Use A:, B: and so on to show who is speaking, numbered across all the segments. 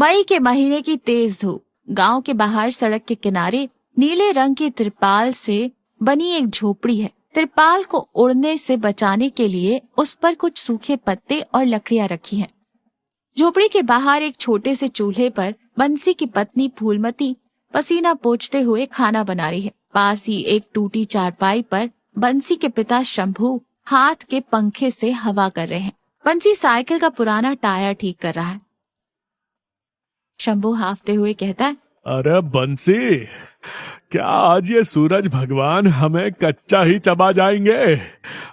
A: मई के महीने की तेज धूप। गांव के बाहर सड़क के किनारे नीले रंग की तिरपाल से बनी एक झोपड़ी है। तिरपाल को उड़ने से बचाने के लिए उस पर कुछ सूखे पत्ते और लकड़ियां रखी हैं। झोपड़ी के बाहर एक छोटे से चूल्हे पर बंसी की पत्नी फूलमती पसीना पोंछते हुए खाना बना रही है। पास ही एक टूटी चारपाई पर बंसी के पिता शंभू हाथ के पंखे से हवा कर रहे हैं। बंसी साइकिल का पुराना टायर ठीक कर रहा है। शंभू हाफते हुए कहता है,
B: अरे बंसी, क्या आज ये सूरज भगवान हमें कच्चा ही चबा जाएंगे?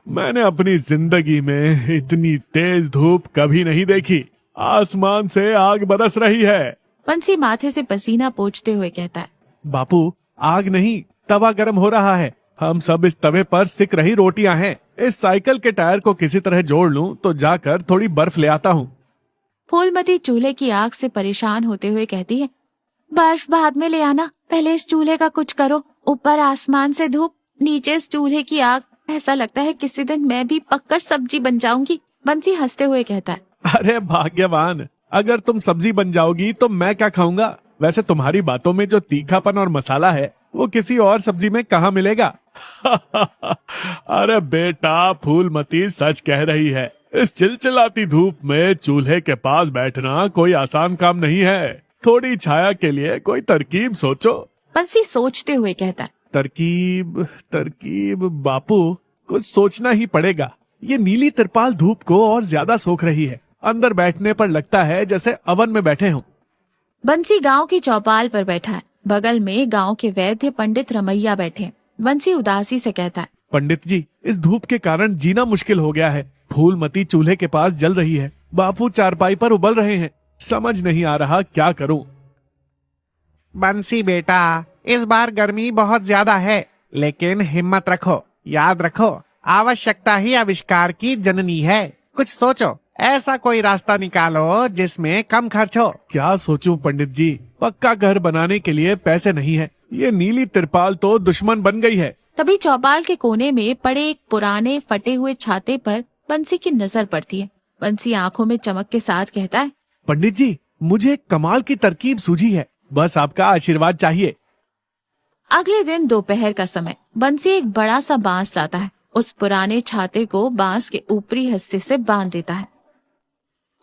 B: मैंने अपनी जिंदगी में इतनी तेज धूप कभी नहीं देखी। आसमान से आग बरस रही है।
A: बंसी माथे से पसीना पोंछते हुए कहता है,
B: बापू, आग नहीं, तवा गर्म हो रहा है। हम सब इस तवे पर सिक रही रोटियां हैं। इस साइकिल के टायर को किसी तरह जोड़ लूं तो जाकर थोड़ी बर्फ ले आता हूँ।
A: फूलमती चूल्हे की आग से परेशान होते हुए कहती है, बर्फ बाद में ले आना, पहले इस चूल्हे का कुछ करो। ऊपर आसमान से धूप, नीचे इस चूल्हे की आग। ऐसा लगता है किसी दिन मैं भी पककर सब्जी बन जाऊंगी। बंसी हंसते हुए कहता है,
B: अरे भाग्यवान, अगर तुम सब्जी बन जाओगी तो मैं क्या खाऊंगा? वैसे तुम्हारी बातों में जो तीखापन और मसाला है वो किसी और सब्जी में कहाँ मिलेगा? अरे बेटा, फूलमती सच कह रही है। इस चिलचिलाती धूप में चूल्हे के पास बैठना कोई आसान काम नहीं है। थोड़ी छाया के लिए कोई तरकीब सोचो।
A: बंसी सोचते हुए कहता है,
B: तरकीब तरकीब बापू, कुछ सोचना ही पड़ेगा। ये नीली तिरपाल धूप को और ज्यादा सोख रही है। अंदर बैठने पर लगता है जैसे अवन में बैठे हों।
A: बंसी गांव की चौपाल पर बैठा है। बगल में गांव के वैद्य पंडित रमैया बैठे हैं। बंसी उदासी से कहता है,
B: पंडित जी, इस धूप के कारण जीना मुश्किल हो गया है। फूलमती चूल्हे के पास जल रही है, बापू चारपाई पर उबल रहे हैं। समझ नहीं आ रहा क्या करूं।
C: बंसी बेटा, इस बार गर्मी बहुत ज्यादा है, लेकिन हिम्मत रखो। याद रखो, आवश्यकता ही आविष्कार की जननी है। कुछ सोचो, ऐसा कोई रास्ता निकालो जिसमें कम खर्च हो।
B: क्या सोचूं पंडित जी? पक्का घर बनाने के लिए पैसे नहीं है। ये नीली तिरपाल तो दुश्मन बन गई है।
A: तभी चौपाल के कोने में पड़े एक पुराने फटे हुए छाते पर बंसी की नजर पड़ती है। बंसी आंखों में चमक के साथ कहता है,
B: पंडित जी, मुझे एक कमाल की तरकीब सूझी है। बस आपका आशीर्वाद चाहिए।
A: अगले दिन दोपहर का समय बंसी एक बड़ा सा बांस लाता है। उस पुराने छाते को बांस के ऊपरी हिस्से से बांध देता है।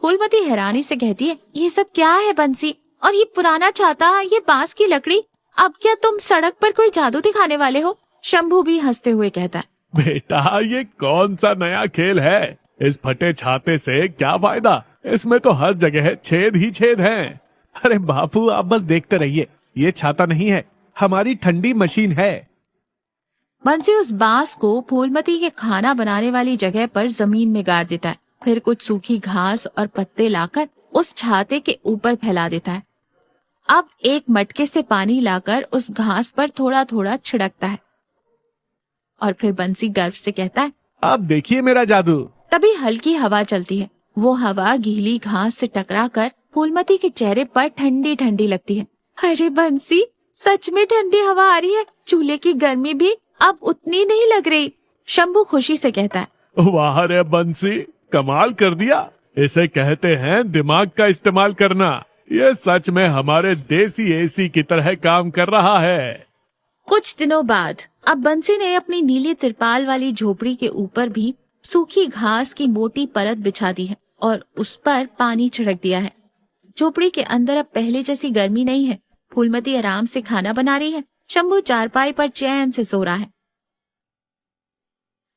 A: फूलमती हैरानी से कहती है, ये सब क्या है बंसी? और ये पुराना छाता, ये बांस की लकड़ी, अब क्या तुम सड़क पर कोई जादू दिखाने वाले हो? शंभू भी हंसते हुए कहता है,
B: बेटा, ये कौन सा नया खेल है? इस फटे छाते से क्या फायदा? इसमें तो हर जगह छेद ही छेद हैं। अरे बापू, आप बस देखते रहिए। ये छाता नहीं है, हमारी ठंडी मशीन है।
A: बंसी उस बांस को फूलमती के खाना बनाने वाली जगह पर जमीन में गाड़ देता है। फिर कुछ सूखी घास और पत्ते लाकर उस छाते के ऊपर फैला देता है। अब एक मटके से पानी लाकर उस घास पर थोड़ा थोड़ा छिड़कता है और फिर बंसी गर्व से कहता है,
B: अब देखिए मेरा जादू।
A: तभी हल्की हवा चलती है। वो हवा गीली घास से टकराकर फूलमती के चेहरे पर ठंडी ठंडी लगती है। अरे बंसी, सच में ठंडी हवा आ रही है। चूल्हे की गर्मी भी अब उतनी नहीं लग रही। शंभू खुशी से कहता है,
B: वाह रे बंसी, कमाल कर दिया। इसे कहते हैं दिमाग का इस्तेमाल करना। ये सच में हमारे देसी एसी की तरह काम कर रहा है।
A: कुछ दिनों बाद अब बंसी ने अपनी नीली तिरपाल वाली झोपड़ी के ऊपर भी सूखी घास की मोटी परत बिछा दी है और उस पर पानी छिड़क दिया है। झोपड़ी के अंदर अब पहले जैसी गर्मी नहीं है। फूलमती आराम से खाना बना रही है। शंभू चारपाई पर चैन से सो रहा है।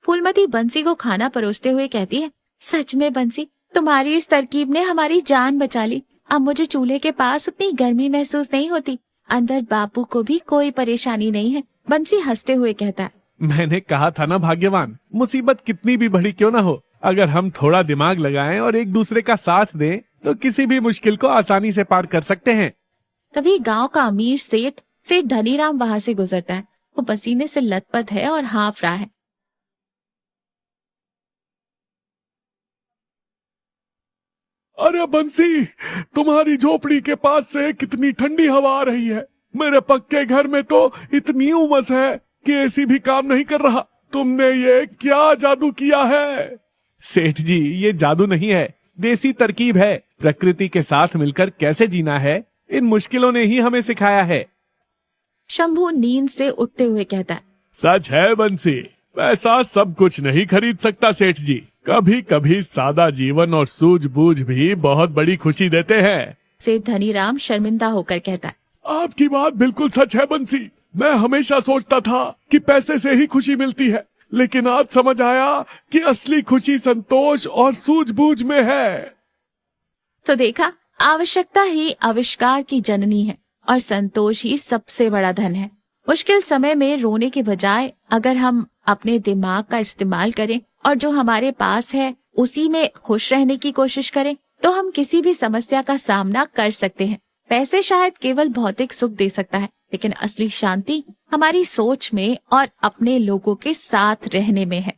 A: फूलमती बंसी को खाना परोसते हुए कहती है, सच में बंसी, तुम्हारी इस तरकीब ने हमारी जान बचा ली। अब मुझे चूल्हे के पास उतनी गर्मी महसूस नहीं होती। अंदर बापू को भी कोई परेशानी नहीं है। बंसी हंसते हुए कहता है,
B: मैंने कहा था ना भाग्यवान, मुसीबत कितनी भी बड़ी क्यों ना हो, अगर हम थोड़ा दिमाग लगाएं और एक दूसरे का साथ दें तो किसी भी मुश्किल को आसानी से पार कर सकते हैं।
A: तभी गांव का अमीर सेठ धनीराम वहां से गुजरता है। वो पसीने से लथपथ है और हांफ रहा है।
B: अरे बंसी, तुम्हारी झोपड़ी के पास से कितनी ठंडी हवा आ रही है। मेरे पक्के घर में तो इतनी उमस है कि एसी भी काम नहीं कर रहा। तुमने ये क्या जादू किया है? सेठ जी, ये जादू नहीं है, देसी तरकीब है। प्रकृति के साथ मिलकर कैसे जीना है, इन मुश्किलों ने ही हमें सिखाया है।
A: शंभू नींद से उठते हुए कहता है।
B: सच है बंसी, पैसा सब कुछ नहीं खरीद सकता सेठ जी। कभी कभी सादा जीवन और सूझबूझ भी बहुत बड़ी खुशी देते हैं।
A: सेठ धनीराम शर्मिंदा होकर कहता है।
B: आपकी बात बिल्कुल सच है बंसी। मैं हमेशा सोचता था कि पैसे से ही खुशी मिलती है, लेकिन आज समझ आया कि असली खुशी संतोष और सूझबूझ में है।
A: तो देखा, आवश्यकता ही आविष्कार की जननी है और संतोष ही सबसे बड़ा धन है। मुश्किल समय में रोने के बजाय अगर हम अपने दिमाग का इस्तेमाल करें और जो हमारे पास है उसी में खुश रहने की कोशिश करें, तो हम किसी भी समस्या का सामना कर सकते हैं। पैसे शायद केवल भौतिक सुख दे सकता है, लेकिन असली शांति हमारी सोच में और अपने लोगों के साथ रहने में है।